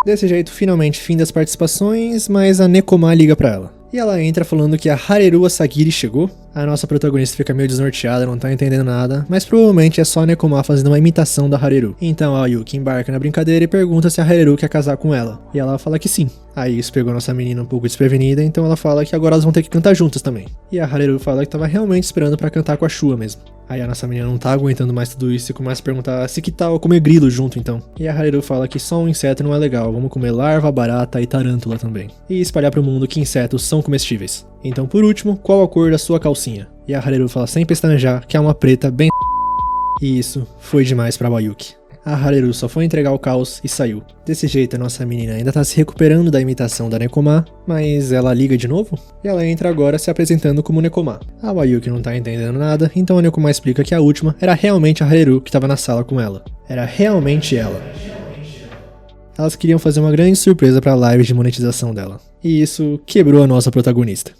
Desse jeito, finalmente fim das participações, mas a Nekoma liga pra ela. E ela entra falando que a Hareru Asagiri chegou. A nossa protagonista fica meio desnorteada, não tá entendendo nada, mas provavelmente é só a Nekoma fazendo uma imitação da Hareru. Então a Yuki embarca na brincadeira e pergunta se a Hareru quer casar com ela. E ela fala que sim. Aí isso pegou nossa menina um pouco desprevenida, então ela fala que agora elas vão ter que cantar juntas também. E a Hareru fala que tava realmente esperando pra cantar com a Shua mesmo. Aí a nossa menina não tá aguentando mais tudo isso e começa a perguntar se que tal comer grilo junto então. E a Hareru fala que só um inseto não é legal, vamos comer larva, barata e tarântula também. E espalhar pro mundo que insetos são comestíveis. Então por último, qual a cor da sua calcinha? E a Hareru fala sem pestanejar que é uma preta bem... E isso foi demais pra Wayuki. A Hareru só foi entregar o caos e saiu. Desse jeito a nossa menina ainda tá se recuperando da imitação da Nekoma, mas ela liga de novo? E ela entra agora se apresentando como Nekoma. A Wayuki não tá entendendo nada, então a Nekoma explica que a última era realmente a Hareru que tava na sala com ela. Era realmente ela. Elas queriam fazer uma grande surpresa pra live de monetização dela. E isso quebrou a nossa protagonista.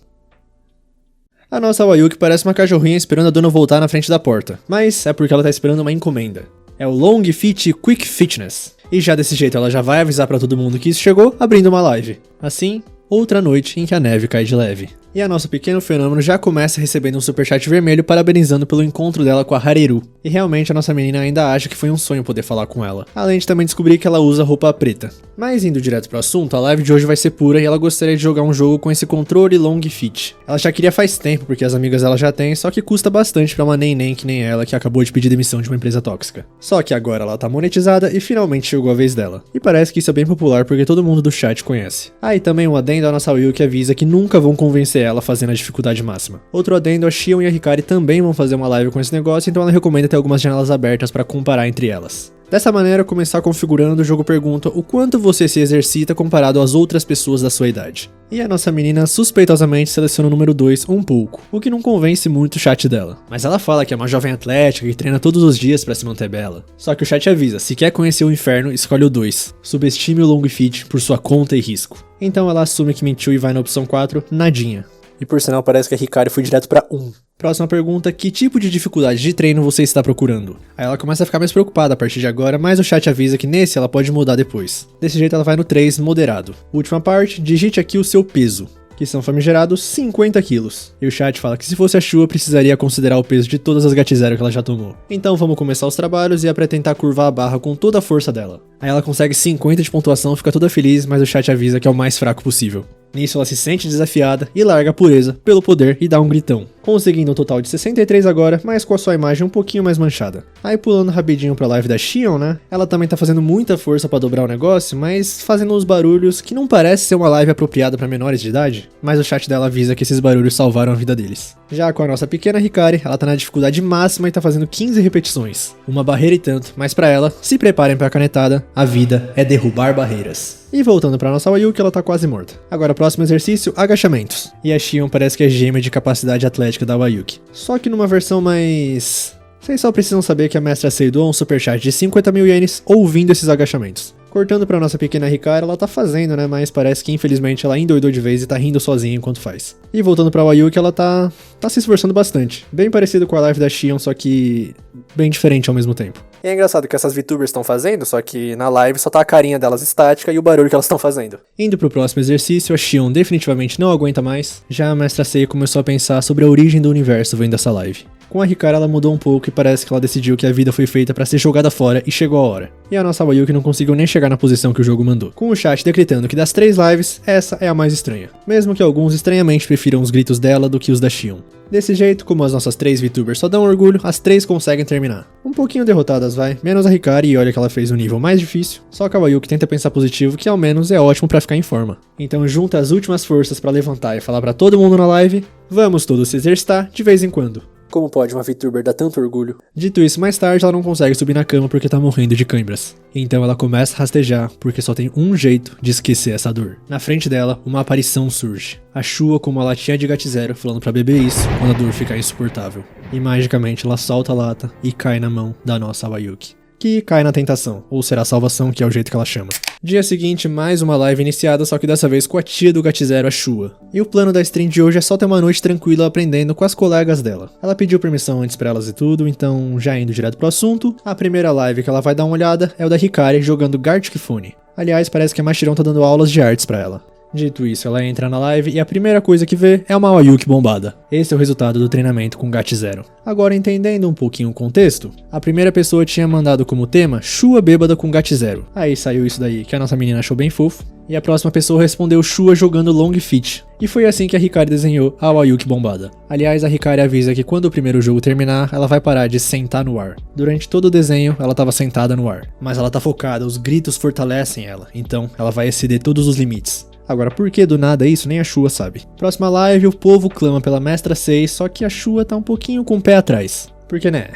A nossa Wayuki parece uma cachorrinha esperando a dona voltar na frente da porta, mas é porque ela tá esperando uma encomenda. É o Long Fit Quick Fitness. E já desse jeito ela já vai avisar pra todo mundo que isso chegou, abrindo uma live. Assim, outra noite em que a neve cai de leve. E a nosso pequeno fenômeno já começa recebendo um superchat vermelho parabenizando pelo encontro dela com a Hareru. E realmente a nossa menina ainda acha que foi um sonho poder falar com ela. Além de também descobrir que ela usa roupa preta. Mas indo direto pro assunto, a live de hoje vai ser pura e ela gostaria de jogar um jogo com esse controle Long Fit. Ela já queria faz tempo porque as amigas dela já têm, só que custa bastante pra uma neném que nem ela que acabou de pedir demissão de uma empresa tóxica. Só que agora ela tá monetizada e finalmente chegou a vez dela. E parece que isso é bem popular porque todo mundo do chat conhece. Ah, e também um adendo à nossa Will que avisa que nunca vão convencer ela fazendo a dificuldade máxima. Outro adendo, a Xion e a Hikari também vão fazer uma live com esse negócio, então ela recomenda ter algumas janelas abertas para comparar entre elas. Dessa maneira, começar configurando, o jogo pergunta o quanto você se exercita comparado às outras pessoas da sua idade. E a nossa menina suspeitosamente seleciona o número 2 um pouco, o que não convence muito o chat dela. Mas ela fala que é uma jovem atlética que treina todos os dias para se manter bela. Só que o chat avisa, se quer conhecer o inferno, escolhe o 2. Subestime o Long Fit por sua conta e risco. Então ela assume que mentiu e vai na opção 4, nadinha. E por sinal parece que a Hikari foi direto pra 1. Próxima pergunta, que tipo de dificuldade de treino você está procurando? Aí ela começa a ficar mais preocupada a partir de agora, mas o chat avisa que nesse ela pode mudar depois. Desse jeito ela vai no 3, moderado. Última parte, digite aqui o seu peso, que são famigerados 50 quilos. E o chat fala que se fosse a Shua precisaria considerar o peso de todas as GAT0 que ela já tomou. Então vamos começar os trabalhos e é pra tentar curvar a barra com toda a força dela. Aí ela consegue 50 de pontuação, fica toda feliz, mas o chat avisa que é o mais fraco possível. Nisso ela se sente desafiada e larga a pureza pelo poder e dá um gritão. Conseguindo um total de 63 agora, mas com a sua imagem um pouquinho mais manchada. Aí pulando rapidinho pra live da Xion, né? Ela também tá fazendo muita força pra dobrar o negócio, mas fazendo uns barulhos que não parece ser uma live apropriada pra menores de idade. Mas o chat dela avisa que esses barulhos salvaram a vida deles. Já com a nossa pequena Hikari, ela tá na dificuldade máxima e tá fazendo 15 repetições. Uma barreira e tanto, mas pra ela, se preparem pra canetada, a vida é derrubar barreiras. E voltando pra nossa Wayuki, ela tá quase morta. Agora próximo exercício, agachamentos. E a Xion parece que é gêmea de capacidade atlética da Wayuki. Só que numa versão mais... Vocês só precisam saber que a mestra Sei doou um superchat de 50.000 ienes ouvindo esses agachamentos. Cortando pra nossa pequena Hikari, ela tá fazendo, né? Mas parece que infelizmente ela endoidou de vez e tá rindo sozinha enquanto faz. E voltando pra Wayuki, ela tá se esforçando bastante. Bem parecido com a live da Xion, só que bem diferente ao mesmo tempo. E é engraçado que essas VTubers estão fazendo, só que na live só tá a carinha delas estática e o barulho que elas estão fazendo. Indo pro próximo exercício, a Xion definitivamente não aguenta mais. Já a mestra Sei começou a pensar sobre a origem do universo vendo essa live. Com a Hikari ela mudou um pouco e parece que ela decidiu que a vida foi feita pra ser jogada fora e chegou a hora. E a nossa Wayuki não conseguiu nem chegar na posição que o jogo mandou. Com o chat decretando que das 3 lives, essa é a mais estranha. Mesmo que alguns estranhamente prefiram os gritos dela do que os da Xion. Desse jeito, como as nossas 3 VTubers só dão orgulho, as 3 conseguem terminar. Um pouquinho derrotadas vai, menos a Hikari e olha que ela fez o nível mais difícil. Só que a Wayuki tenta pensar positivo que ao menos é ótimo pra ficar em forma. Então junta as últimas forças pra levantar e falar pra todo mundo na live, vamos todos se exercitar de vez em quando. Como pode uma VTuber dar tanto orgulho? Dito isso, mais tarde ela não consegue subir na cama porque tá morrendo de câimbras. Então ela começa a rastejar porque só tem um jeito de esquecer essa dor. Na frente dela, uma aparição surge. A Shua com uma latinha de GAT0 falando pra beber isso quando a dor ficar insuportável. E magicamente ela solta a lata e cai na mão da nossa Wayuki. Que cai na tentação, ou será salvação, que é o jeito que ela chama. Dia seguinte, mais uma live iniciada, só que dessa vez com a tia do GAT0, a Shua. E o plano da stream de hoje é só ter uma noite tranquila aprendendo com as colegas dela. Ela pediu permissão antes pra elas e tudo, então já indo direto pro assunto, a primeira live que ela vai dar uma olhada é o da Hikari jogando Gartic Phone. Aliás, parece que a Mashirão tá dando aulas de artes pra ela. Dito isso, ela entra na live e a primeira coisa que vê é uma Wayuki bombada. Esse é o resultado do treinamento com GAT0. Agora, entendendo um pouquinho o contexto, a primeira pessoa tinha mandado como tema Shua bêbada com GAT0. Aí saiu isso daí que a nossa menina achou bem fofo. E a próxima pessoa respondeu Shua jogando Long Fit. E foi assim que a Hikari desenhou a Wayuki bombada. Aliás, a Hikari avisa que quando o primeiro jogo terminar, ela vai parar de sentar no ar. Durante todo o desenho, ela estava sentada no ar. Mas ela tá focada, os gritos fortalecem ela. Então, ela vai exceder todos os limites. Agora, por que do nada isso, nem a Shua sabe. Próxima live, o povo clama pela Mestra 6, só que a Shua tá um pouquinho com o pé atrás. Porque, né,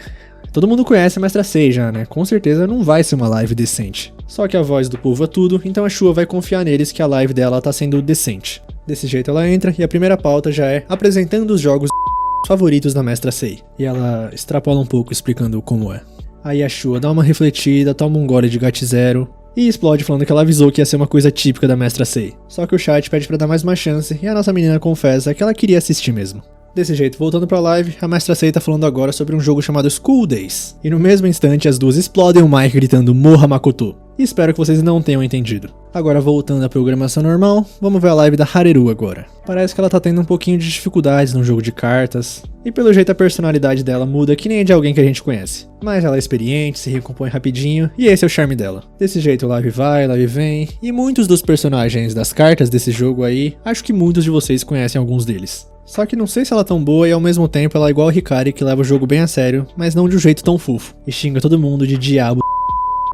todo mundo conhece a Mestra 6 já, né? Com certeza não vai ser uma live decente. Só que a voz do povo é tudo, então a Shua vai confiar neles que a live dela tá sendo decente. Desse jeito ela entra e a primeira pauta já é apresentando os jogos favoritos da Mestra Sei. E ela extrapola um pouco explicando como é. Aí a Shua dá uma refletida, toma um gole de GAT0 e explode falando que ela avisou que ia ser uma coisa típica da Mestra Sei. Só que o chat pede pra dar mais uma chance e a nossa menina confessa que ela queria assistir mesmo. Desse jeito, voltando pra live, a Mestra Sei tá falando agora sobre um jogo chamado School Days. E no mesmo instante, as duas explodem o mic gritando Morra Makoto. E espero que vocês não tenham entendido. Agora, voltando à programação normal, vamos ver a live da Hareru agora. Parece que ela tá tendo um pouquinho de dificuldades no jogo de cartas. E pelo jeito a personalidade dela muda que nem de alguém que a gente conhece. Mas ela é experiente, se recompõe rapidinho, e esse é o charme dela. Desse jeito, live vai, live vem, e muitos dos personagens das cartas desse jogo aí, acho que muitos de vocês conhecem alguns deles. Só que não sei se ela é tão boa e ao mesmo tempo ela é igual a Hikari, que leva o jogo bem a sério, mas não de um jeito tão fofo, e xinga todo mundo de diabo.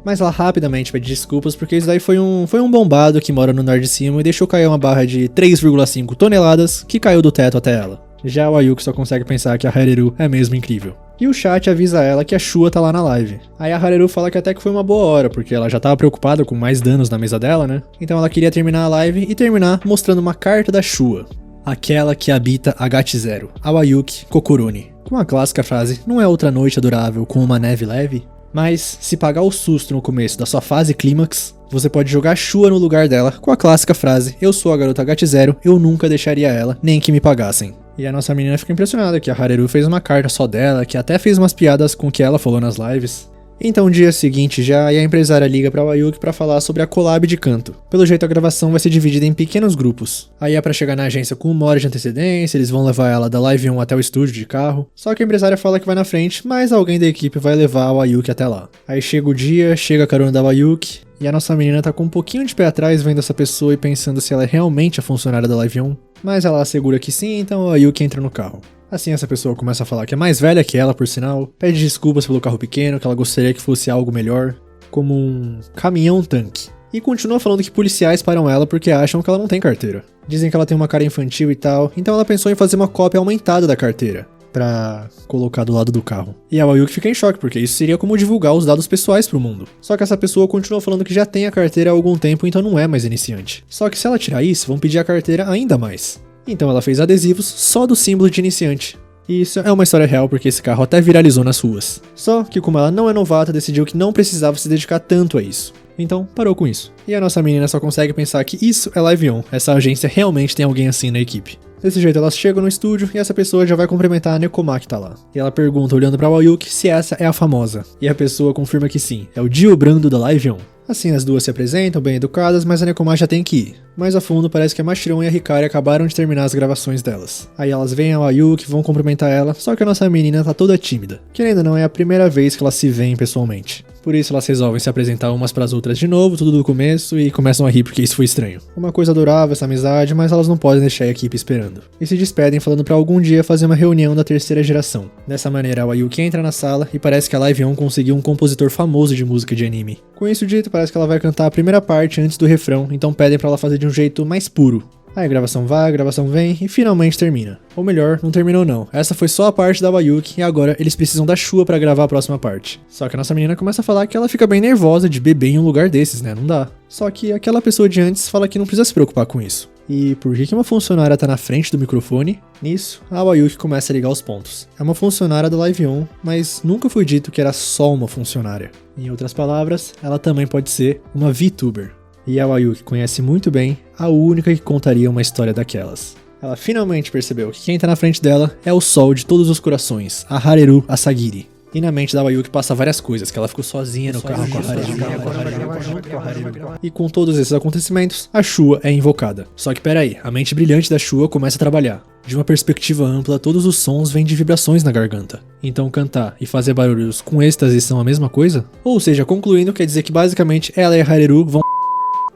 Mas ela rapidamente pede desculpas porque isso daí foi um bombado que mora no andar de cima e deixou cair uma barra de 3,5 toneladas que caiu do teto até ela. Já o Ayuki só consegue pensar que a Hareru é mesmo incrível. E o chat avisa ela que a Shua tá lá na live. Aí a Hareru fala que até que foi uma boa hora, porque ela já tava preocupada com mais danos na mesa dela, né? Então ela queria terminar a live e terminar mostrando uma carta da Shua. Aquela que habita a GAT0, a Wayuki Kokuroni. Com a clássica frase, não é outra noite adorável com uma neve leve? Mas, se pagar o susto no começo da sua fase clímax, você pode jogar a Shua no lugar dela com a clássica frase, eu sou a garota GAT0, eu nunca deixaria ela, nem que me pagassem. E a nossa menina fica impressionada que a Hareru fez uma carta só dela, que até fez umas piadas com o que ela falou nas lives. Então, dia seguinte já, e a empresária liga pra Wayuki pra falar sobre a collab de canto. Pelo jeito, a gravação vai ser dividida em pequenos grupos. Aí é pra chegar na agência com 1 hora de antecedência, eles vão levar ela da Live 1 até o estúdio de carro. Só que a empresária fala que vai na frente, mas alguém da equipe vai levar a Wayuki até lá. Aí chega o dia, chega a carona da Wayuki, e a nossa menina tá com um pouquinho de pé atrás vendo essa pessoa e pensando se ela é realmente a funcionária da Live 1. Mas ela assegura que sim, então a Wayuki entra no carro. Assim essa pessoa começa a falar que é mais velha que ela, por sinal, pede desculpas pelo carro pequeno, que ela gostaria que fosse algo melhor, como um caminhão-tanque. E continua falando que policiais param ela porque acham que ela não tem carteira. Dizem que ela tem uma cara infantil e tal, então ela pensou em fazer uma cópia aumentada da carteira, pra colocar do lado do carro. E a Wayuki fica em choque, porque isso seria como divulgar os dados pessoais pro mundo. Só que essa pessoa continua falando que já tem a carteira há algum tempo, então não é mais iniciante. Só que se ela tirar isso, vão pedir a carteira ainda mais. Então ela fez adesivos só do símbolo de iniciante. E isso é uma história real porque esse carro até viralizou nas ruas. Só que como ela não é novata, decidiu que não precisava se dedicar tanto a isso. Então parou com isso. E a nossa menina só consegue pensar que isso é Live On, essa agência realmente tem alguém assim na equipe. Desse jeito elas chegam no estúdio e essa pessoa já vai cumprimentar a Nekoma que tá lá. E ela pergunta olhando pra Wayuki se essa é a famosa. E a pessoa confirma que sim, é o Dio Brando da Live On. Assim as duas se apresentam bem educadas, mas a Nekoma já tem que ir. Mais a fundo parece que a Mashirão e a Hikari acabaram de terminar as gravações delas. Aí elas veem a Wayuki, vão cumprimentar ela, só que a nossa menina tá toda tímida. Que ainda não é a primeira vez que elas se veem pessoalmente. Por isso elas resolvem se apresentar umas pras outras de novo, tudo do começo, e começam a rir porque isso foi estranho. Uma coisa adorável essa amizade, mas elas não podem deixar a equipe esperando. E se despedem falando pra algum dia fazer uma reunião da terceira geração. Dessa maneira a Wayuki entra na sala e parece que a Live On conseguiu um compositor famoso de música de anime. Com isso dito, parece que ela vai cantar a primeira parte antes do refrão, então pedem pra ela fazer de um jeito mais puro. Aí a gravação vai, a gravação vem e finalmente termina. Ou melhor, não terminou não. Essa foi só a parte da Wayuki e agora eles precisam da Shua pra gravar a próxima parte. Só que a nossa menina começa a falar que ela fica bem nervosa de beber em um lugar desses, né? Não dá. Só que aquela pessoa de antes fala que não precisa se preocupar com isso. E por que uma funcionária tá na frente do microfone? Nisso, a Wayuki começa a ligar os pontos. É uma funcionária da Live On, mas nunca foi dito que era só uma funcionária. Em outras palavras, ela também pode ser uma VTuber. E a Wayuki conhece muito bem a única que contaria uma história daquelas. Ela finalmente percebeu que quem tá na frente dela é o sol de todos os corações, a Hareru Asagiri. E na mente da Wayuki passa várias coisas, que ela ficou sozinha no carro com a Hareru. E com todos esses acontecimentos, a Shua é invocada. Só que peraí, a mente brilhante da Shua começa a trabalhar. De uma perspectiva ampla, todos os sons vêm de vibrações na garganta. Então cantar e fazer barulhos com êxtase são a mesma coisa? Ou seja, concluindo, quer dizer que basicamente ela e a Hareru vão...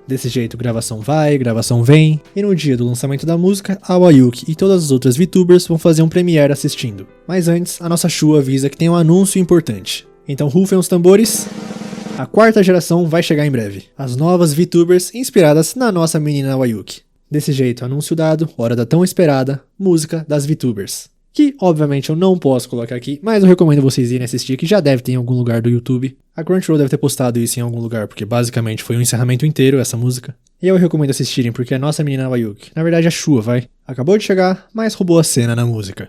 Desse jeito, gravação vai, gravação vem, e no dia do lançamento da música, a Wayuki e todas as outras VTubers vão fazer um premiere assistindo. Mas antes, a nossa Shua avisa que tem um anúncio importante. Então rufem os tambores, a 4ª geração vai chegar em breve. As novas VTubers inspiradas na nossa menina Wayuki. Desse jeito, anúncio dado, hora da tão esperada música das VTubers. Que, obviamente, eu não posso colocar aqui, mas eu recomendo vocês irem assistir, que já deve ter em algum lugar do YouTube. A Crunchyroll deve ter postado isso em algum lugar, porque basicamente foi um encerramento inteiro essa música. E eu recomendo assistirem, porque a nossa menina Wayuki, na verdade a Shua, acabou de chegar, mas roubou a cena na música.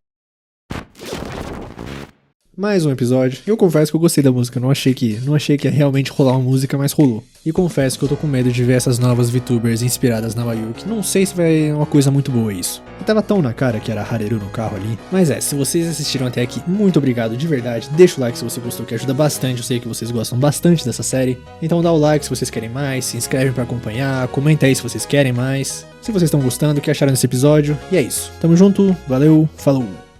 Mais um episódio. Eu confesso que eu gostei da música, não achei que ia realmente rolar uma música, mas rolou. E confesso que eu tô com medo de ver essas novas VTubers inspiradas na Wayuki. Não sei se vai uma coisa muito boa isso. E tava tão na cara que era a Hareru no carro ali. Mas se vocês assistiram até aqui, muito obrigado de verdade. Deixa o like se você gostou, que ajuda bastante. Eu sei que vocês gostam bastante dessa série. Então dá o like se vocês querem mais, se inscrevem pra acompanhar, comenta aí se vocês querem mais. Se vocês estão gostando, o que acharam desse episódio. E é isso. Tamo junto, valeu, falou!